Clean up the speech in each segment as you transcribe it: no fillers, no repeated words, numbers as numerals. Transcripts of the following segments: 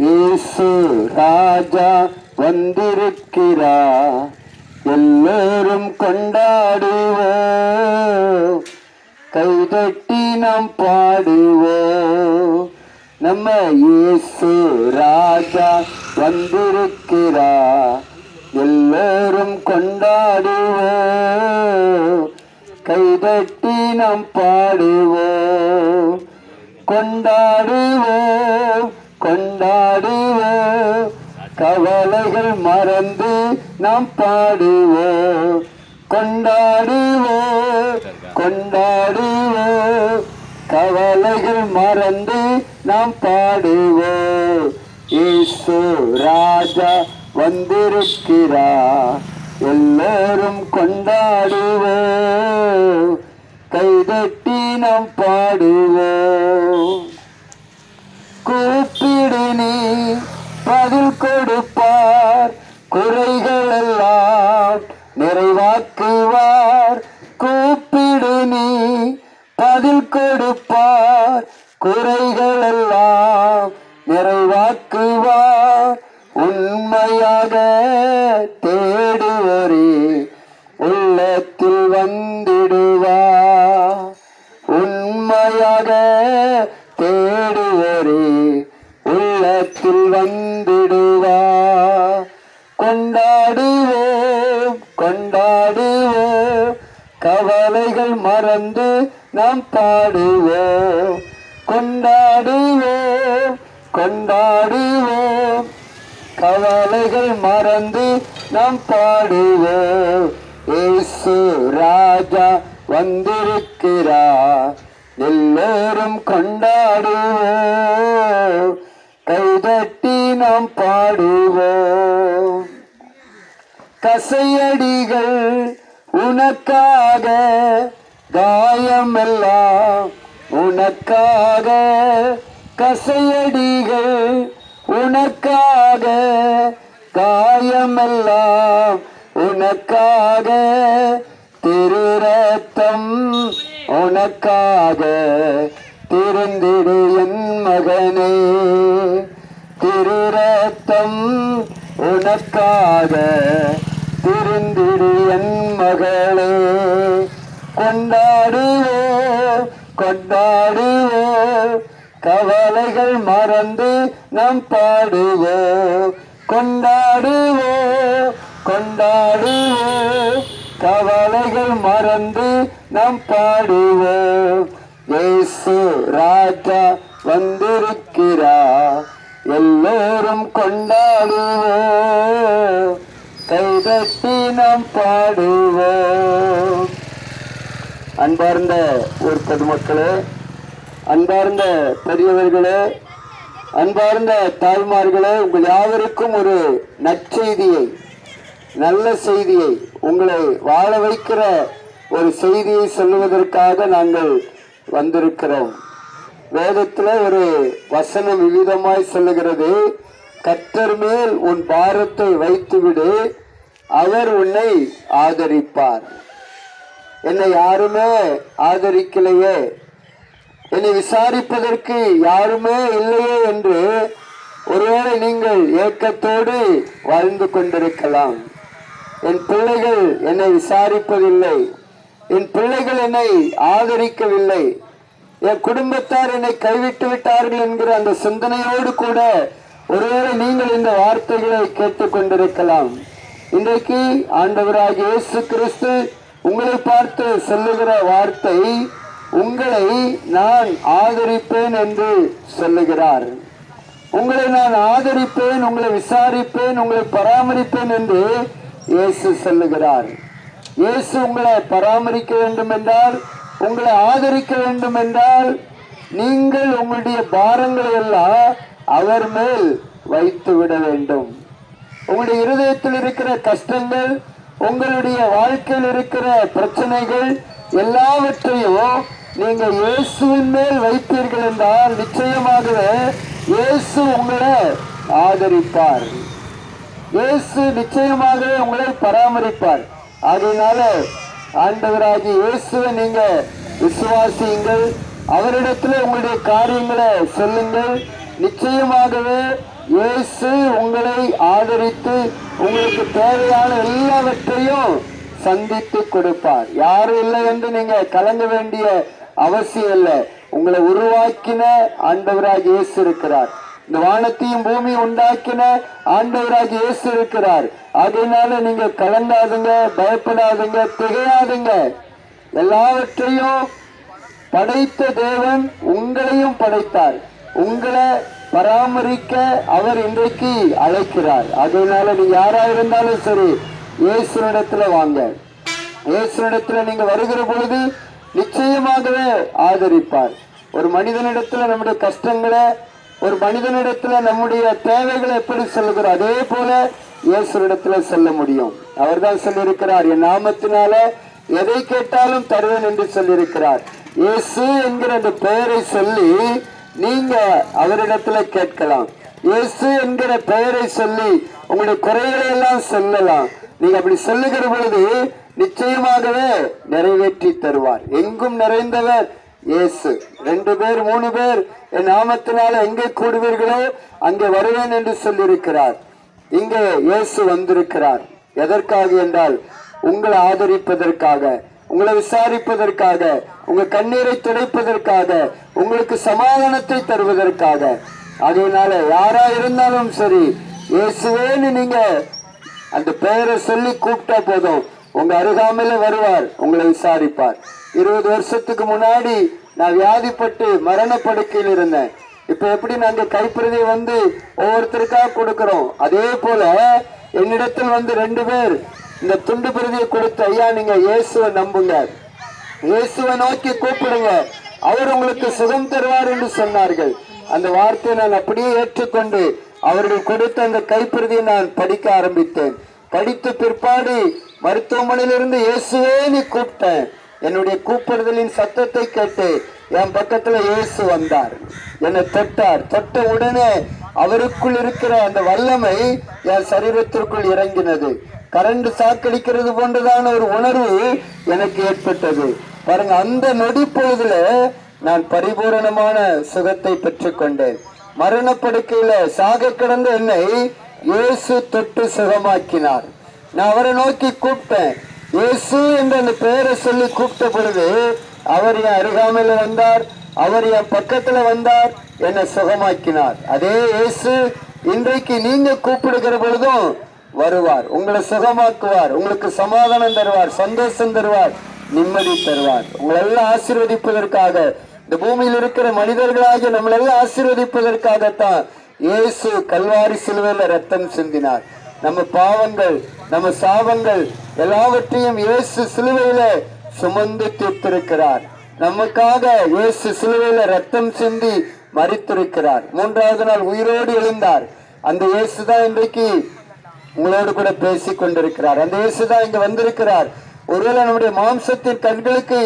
இயேசு ராஜா வந்திருக்கிறார், எல்லோரும் கொண்டாடுவோம், கைதட்டி நாம் பாடுவோம். நம்ம இயேசு ராஜா வந்திருக்கிறார், எல்லோரும் கொண்டாடுவோம், கைதட்டி நாம் பாடுவோம். கொண்டாடுவோம் கொண்டாடுவோம், கவலைகள் மறந்து நாம் பாடுவோம். கொண்டாடுவோம் கொண்டாடுவோம், கவலைகள் மறந்து நாம் பாடுவோம். இயேசு ராஜா வந்திருக்கிறார், எல்லோரும் கொண்டாடுவோம், கைதட்டி நாம் பாடுவோம். கூப்பிடு நீ பதில் கொடுப்பார், குறைகள் எல்லாம் நிறைவாக்குவார். கூப்பிடு நீ பதில் கொடுப்பார், குறைகள் எல்லாம் நிறைவாக்குவார். உண்மையாக தேடுவோரே உள்ளத்தில் வந்திடுவார், உண்மையாக தேடுவோரே உள்ளத்தில் வந்திடுவார். கொண்டாடுவோம் கொண்டாடுவோம், கவலைகள் மறந்து நாம் பாடுவோம். கொண்டாடுவோம் கொண்டாடுவோம், கவலைகள் மறந்து நாம் பாடுவோம். இயேசு ராஜா வந்திருக்கிறார், எல்லோரும் கொண்டாடுவோம், கைதட்டி நாம் பாடுவோம். கசையடிகள் உனக்காக, காயமெல்லாம் உனக்காக. கசையடிகள் உனக்காக, காயமெல்லாம் உனக்காக. திரு ரத்தம் உனக்காக, திருந்திடு என் மகனே. திரு ரத்தம் உனக்காக, திருந்திடு என் மகளே. கொண்டாடுவோம் கொண்டாடுவோம், கவலைகள் மறந்து நாம் பாடுவோம். கொண்டாடுவோம் கொண்டாடுவோம், கவலைகள் மறந்து நாம் பாடுவோம். இயேசு ராஜா வந்திருக்கிறார், எல்லோரும் கொண்டாடுவோம், கைதட்டி நாம் பாடுவோம். அன்பார்ந்த ஊர் பொதுமக்களே, அன்பார்ந்த பெரியவர்களே, அன்பார்ந்த தாய்மார்களே, உங்கள் யாவருக்கும் ஒரு நற்செய்தியை, நல்ல செய்தியை, உங்களை வாழ வைக்கிற ஒரு செய்தியை சொல்லுவதற்காக நாங்கள் வந்திருக்கிறோம். வேதத்தில் ஒரு வசனம் விவிதமாய் சொல்லுகிறது, கர்த்தர் மேல் உன் பாரத்தை வைத்துவிடு, அவர் உன்னை ஆதரிப்பார். என்னை யாருமே ஆதரிக்கலையே, என்னை விசாரிப்பதற்கு யாருமே இல்லையே என்று ஒருவேளை நீங்கள் ஏக்கத்தோடு வாழ்ந்து கொண்டிருக்கலாம். என் பிள்ளைகள் என்னை விசாரிப்பதில்லை, என் பிள்ளைகள் என்னை ஆதரிக்கவில்லை, என் குடும்பத்தார் என்னை கைவிட்டு விட்டார்கள் என்கிற அந்த சிந்தனையோடு கூட ஒருவேளை நீங்கள் இந்த வார்த்தைகளை கேட்டுக் கொண்டிருக்கலாம். இன்றைக்கு ஆண்டவராகிய இயேசு கிறிஸ்து உங்களை பார்த்து சொல்லுகிற வார்த்தை, உங்களை நான் ஆதரிப்பேன் என்று சொல்லுகிறார். உங்களை நான் ஆதரிப்பேன், உங்களை விசாரிப்பேன், உங்களை பராமரிப்பேன் என்று இயேசு சொல்லுகிறார். இயேசு உங்களை பராமரிக்க வேண்டும் என்றால், உங்களை ஆதரிக்க வேண்டும் என்றால், நீங்கள் உங்களுடைய பாரங்களை எல்லாம் அவர் மேல் வைத்து விட வேண்டும். உங்களுடைய இருதயத்தில் இருக்கிற கஷ்டங்கள், உங்களுடைய வாழ்க்கையில் இருக்கிற பிரச்சனைகள் எல்லாவற்றையும் நீங்கள் இயேசுவின் மேல் வைப்பீர்கள் என்றால் நிச்சயமாகவே இயேசு உங்களை ஆதரிப்பார். இயேசு நிச்சயமாகவே உங்களை பராமரிப்பார். அதனால ஆண்டவராகிய இயேசுவை நீங்க விசுவாசியுங்கள், அவரிடத்துல உங்களுடைய காரியங்களை சொல்லுங்கள், நிச்சயமாகவே இயேசு உங்களை ஆதரித்து உங்களுக்கு தேவையான எல்லாவற்றையும் சந்தித்து கொடுப்பார். யாரும் இல்லை என்று நீங்க கலங்க வேண்டிய அவசியம் இல்லை. உங்களை உருவாக்கின ஆண்டவராக இயேசு இருக்கிறார். இந்த வானத்தையும் பூமி உண்டாக்கின ஆண்டவராக இயேசு இருக்கிறார். அதனால நீங்க கலங்காதுங்க, பயப்படாதுங்க, திகையாதுங்க. எல்லாவற்றையும் படைத்த தேவன் உங்களையும் படைத்தார். உங்களை பராமரிக்க அவர் இன்றைக்கு அழைக்கிறார். அதனால நீங்க யாரா இருந்தாலும் சரி, இயேசுனிடத்துல வாங்க. இயேசுனிடத்துல நீங்க வருகிற பொழுது நிச்சயமாகவே ஆதரிப்பார். ஒரு மனிதனிடத்துல நம்முடைய கஷ்டங்களை, ஒரு மனிதனிடத்துல நம்முடைய தேவைகளை எப்படி சொல்லுகிறோம், அதே போல இயேசுனிடத்துல சொல்ல முடியும். அவர் தான் சொல்லியிருக்கிறார், என் நாமத்தினால எதை கேட்டாலும் தருவேன் என்று சொல்லியிருக்கிறார். இயேசு என்கிற அந்த பெயரை சொல்லி நீங்க அவரிடத்துல கேட்கலாம். இயேசு என்கிற பெயரை சொல்லி உங்களுடைய குறைகளை எல்லாம் சொல்லலாம். நீங்க அப்படி சொல்லுகிற பொழுது நிச்சயமாகவே நிறைவேற்றி தருவார். எங்கும் நிறைந்தவர் இயேசு. 2 பேர் 3 பேர் என் நாமத்தினால எங்கே கூடுவீர்களோ அங்கே வருவேன் என்று சொல்லியிருக்கிறார். இங்கே இயேசு வந்திருக்கிறார். எதற்காக என்றால் உங்களை ஆதரிப்பதற்காக, உங்களை விசாரிப்பதற்காக, உங்க கண்ணீரை துடைப்பதற்காக, உங்களுக்கு சமாதானத்தை தருவதற்காக. அதனால யாரா இருந்தாலும் சரி, இயேசுவேன்னு நீங்க அந்த பெயரை சொல்லி கூப்பிட்டா போதும், உங்க அருகாமையில வருவார், உங்களை விசாரிப்பார். 20 வருஷத்துக்கு முன்னாடி நான் வியாதிப்பட்டு மரண படுக்கையில் இருந்தேன். இப்ப எப்படி நாங்க கைப்பிரதியை வந்து ஒவ்வொருத்தருக்கா கொடுக்கிறோம், அதே போல என்னிடத்தில் வந்து 2 பேர் இந்த துண்டு பிரதியை கொடுத்து, ஐயா நீங்க இயேசுவை நம்புங்க, இயேசுவை நோக்கி கூப்பிடுங்க, அவர் உங்களுக்கு சுகம் தருவார் என்று சொன்னார்கள். அந்த வார்த்தையை நான் அப்படியே ஏற்றுக்கொண்டு அவர்கள் கொடுத்த அந்த கைப்பிரதியை நான் படிக்க ஆரம்பித்தேன். படித்த பிற்பாடு மருத்துவமனையிலிருந்து இயேசுவே நீ கூப்பிட்டேன். என்னுடைய கூப்பிடுதலின் சத்தத்தை கேட்டு என் பக்கத்துல இயேசு வந்தார், என்னை தொட்டார். தொட்ட உடனே அவருக்குள் இருக்கிற அந்த வல்லமை என் சரீரத்திற்குள் இறங்கினது. கரண்ட் சாக்கடிக்கிறது போன்றதான ஒரு உணர்வு எனக்கு ஏற்பட்டது. பாருங்க, அந்த நொடி பொழுதுல நான் பரிபூரணமான சுகத்தை பெற்றுக் கொண்டேன். மரணப்படுக்கையில சாக கிடந்த என்னை இயேசு தொட்டு சுகமாக்கினார். நான் அவரை நோக்கி கூப்பிட்டேன். இயேசு என்ற அந்த பெயரை சொல்லி கூப்பிட்ட பொழுது அவர் என் அருகாமையில வந்தார், அவர் என் பக்கத்துல வந்தார், என்னை சுகமாக்கினார். அதே இயேசு இன்றைக்கு நீங்க கூப்பிடுகிற பொழுதும் வருவார், உங்களை சுகமாக்குவார், உங்களுக்கு சமாதானம் தருவார், சந்தோஷம் தருவார், நிம்மதி தருவார். உங்களை எல்லாம் ஆசீர்வதிப்பதற்காக, இந்த பூமியில் இருக்கிற மனிதர்களாக நம்மளெல்லாம் ஆசீர்வதிப்பதற்காகத்தான் இயேசு கல்வாரி சிலுவையில் ரத்தம் சிந்தினார். நம்ம பாவங்கள், நம்ம சாபங்கள் எல்லாவற்றையும் இயேசு சிலுவையில சுமந்து தீர்த்திருக்கிறார். நமக்காக இயேசு சிலுவையில ரத்தம் சிந்தி மரித்திருக்கிறார். 3வது நாள் உயிரோடு எழுந்தார். அந்த இயேசு தான் இன்றைக்கு உங்களோடு கூட பேசிக் கொண்டிருக்கிறார். அந்த இயேசுதான் இங்க வந்திருக்கிறார். ஒருவேளை நம்முடைய மாம்சத்தின் கண்களுக்கு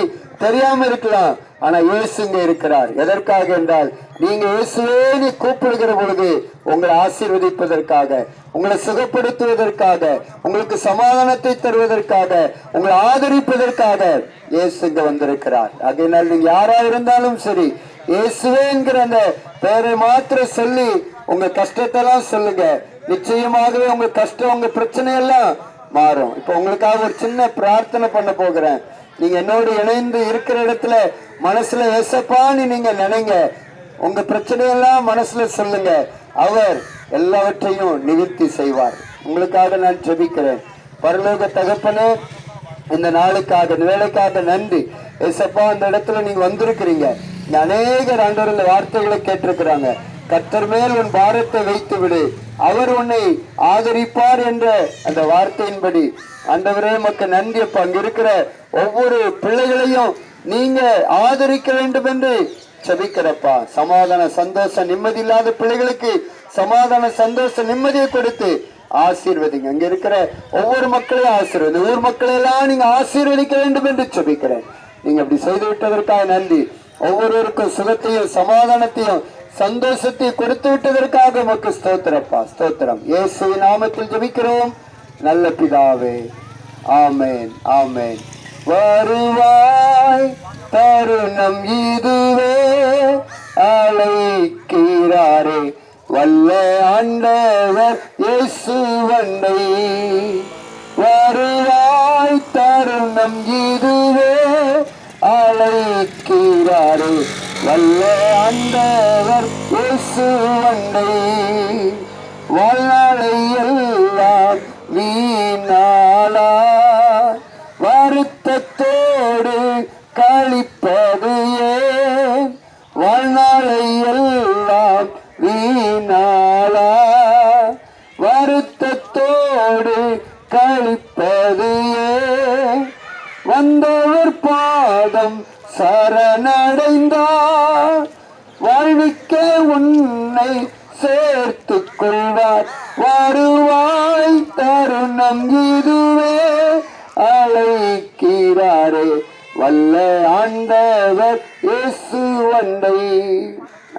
தெரியாம இருக்கலாம், ஆனா இயேசு இங்க இருக்கிறார். எதற்காக என்றால் நீங்க இயேசுவே நீ கூப்பிடுகிற பொழுது உங்களை ஆசீர்வதிப்பதற்காக, உங்களை சுகப்படுத்துவதற்காக, உங்களுக்கு சமாதானத்தை தருவதற்காக, உங்களை ஆதரிப்பதற்காக இயேசு இங்க வந்திருக்கிறார். அதனால் நீங்க யாரா இருந்தாலும் சரி, இயேசுவே என்கிற அந்த பெயரை மாத்திரம் சொல்லி உங்க கஷ்டத்தெல்லாம் சொல்லுங்க. நிச்சயமாகவே உங்க கஷ்டம், உங்க பிரச்சனை எல்லாம் மாறும். இப்ப உங்களுக்காக ஒரு சின்ன பிரார்த்தனை பண்ண போகிறேன். நீங்க என்னோடு இணைந்து இருக்கிற இடத்துல மனசுல ஏசப்பான்னு நீங்க நினைங்க. உங்க பிரச்சனையெல்லாம் மனசுல சொல்லுங்க. அவர் எல்லாவற்றையும் நிவர்த்தி செய்வார். உங்களுக்காக நான் ஜெபிக்கிறேன். பரலோக தகப்பனே, இந்த நாளுக்காக, இந்த வேலைக்காக நன்றி ஏசப்பா. அந்த இடத்துல நீங்க வந்திருக்கிறீங்க. அநேகர் ஆண்டவர் இந்த வார்த்தைகளை கேட்டிருக்கிறாங்க. கர்த்தர் மேல் உன் பாரத்தை வைத்து விடு, அவர் உன்னை ஆதரிப்பார் என்ற அந்த வார்த்தையின்படி ஆண்டவரே மக்கு நன்றி. அப்ப அங்க இருக்கிற ஒவ்வொரு பிள்ளைகளையும் நீங்க ஆதரிக்க வேண்டும் என்று செபிக்கிறப்பா. சமாதான சந்தோஷம் நிம்மதி இல்லாத பிள்ளைகளுக்கு சமாதான சந்தோஷம் நிம்மதியை கொடுத்து ஆசீர்வதிங்க. அங்க இருக்கிற ஒவ்வொரு மக்களையும் ஆசீர்வதி, ஊர் மக்களை எல்லாம் நீங்க ஆசீர்வதிக்க வேண்டும் என்று செபிக்கிறேன். நீங்க அப்படி செய்து விட்டதற்காக நன்றி. ஒவ்வொருவருக்கும் சுகத்தையும் சமாதானத்தையும் சந்தோஷத்தை கொடுத்து விட்டதற்காக உமக்கு ஸ்தோத்திரப்பா, ஸ்தோத்திரம். இயேசுவின் நாமத்தில் ஜெபிக்கிறோம் நல்ல பிதாவே, ஆமென், ஆமென். வருவாய் தருணம் இதுவே, அழைக்கிறாரே வல்ல ஆண்டவர் இயேசு வந்தை. வருவாய் தருணம் இதுவே, அழைக்கிறாரே வல்ல ஆண்டவர் இயேசு வந்தை. வாழ்நாளை எல்லாம் வீணாளா வருத்தத்தோடு கழிப்பது ஏன்? வாழ்நாளை எல்லாம் வீணாளா வருத்தத்தோடு கழிப்பது ஏன்? வந்தவர் பாதம் சரணடைந்தார், வாழ்விக்க உன்னை சேர்த்து கொள்வார். வருவாய் தருணம் இதுவே, அழைக்கிறாரே வல்ல ஆண்டவர் இயேசு வந்தை.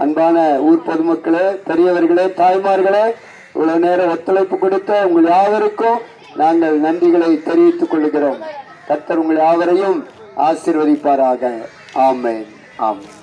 அன்பான ஊர் பொதுமக்களே, பெரியவர்களே, தாய்மார்களே, இவ்வளவு நேரம் ஒத்துழைப்பு கொடுத்த உங்கள் யாவருக்கும் நாங்கள் நன்றிகளை தெரிவித்துக் கொள்கிறோம். கர்த்தர் உங்கள் யாவரையும் ஆசீர்வதிப்பாராக. ஆமென். ஆமென்.